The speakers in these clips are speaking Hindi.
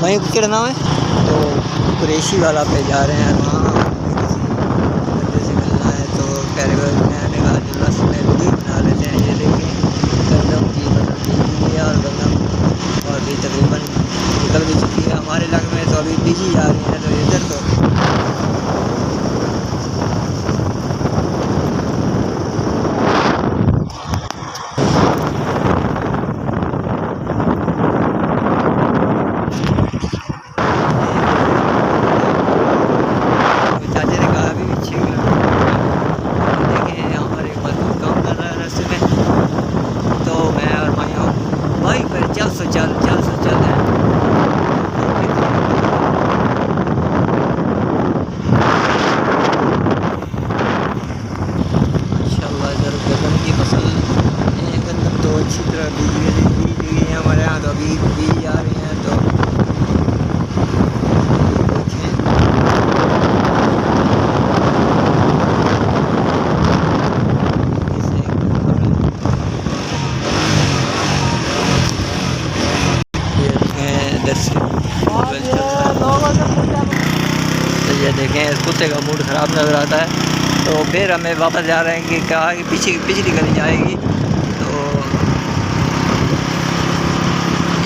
वहीं कुछ नाम है तो कुरैशी वाला पे जा रहे हैं। वहाँ बंदे से मिलना है तो कह रहे मैंने कहा जो रस में वीडियो बना लेते हैं। ये देखें गंदम की फसल बीज हुई है और गंदम और भी तकरीबन निकल भी चुकी है हमारे इलाके में, तो अभी बीजी जा रही है। तो इधर तो चाचा ने कहा अभी भी 6 किलोमीटर देखें हमारे मजदूर काम कर रहा है रास्ते में। तो मैं और भाइयों बाइक पर चल सो चल है। माशाल्लाह इधर गंदम की फसल, गंदम तो अच्छी तरह बीज गई है हमारे यहाँ, तो अभी बीज आ रही हैं। तो तो ये देखें इस कुत्ते का मूड ख़राब नज़र आता है। तो फिर हमें वापस जा रहे हैं कि कहा कि पिछली गली जाएगी। तो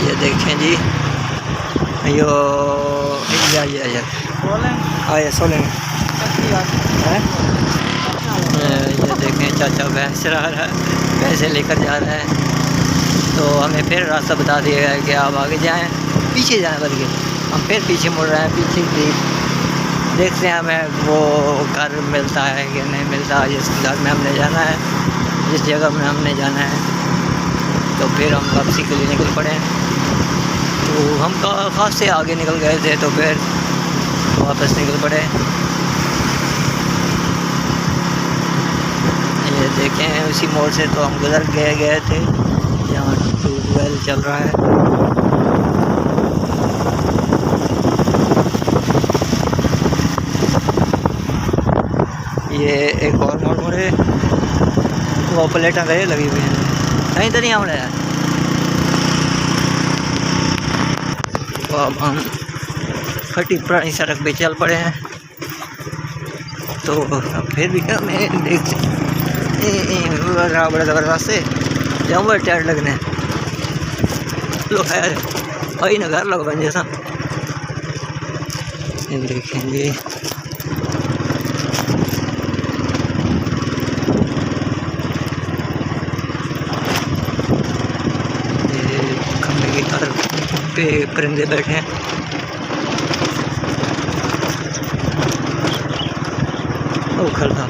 ये देखें जी यो सोलें ये देखें चाचा भैंस चरा रहा है, भैंसे लेकर जा रहा है। तो हमें फिर रास्ता बता दिया गया है कि आप आगे जाएं, पीछे जाएं, बल्कि हम फिर पीछे मुड़ रहे हैं। पीछे देखते हैं हमें वो घर मिलता है कि नहीं मिलता, जिस घर में हमने जाना है, जिस जगह में हमने जाना है। तो फिर हम वापसी के लिए निकल पड़े। तो हम खास से आगे निकल गए थे, तो फिर वापस निकल पड़े। ये देखें उसी मोड़ से तो हम गुजर गए थे जहाँ ट्यूबवेल चल रहा है। ये एक और मोड़ है, वो प्लेटा गए लगी हुई हैं, कहीं तो नहीं हमने यार। तो अब हम फटी पुरानी सड़क पे चल पड़े हैं। तो फिर भी हमें देखते बड़ा ज़बरदस्त से जाऊँगा टायर लगने लो खैर वही ना घर लग बन जैसा। देखेंगे खंबे की तार पे परिंदे बैठे हैं। वो खड़ा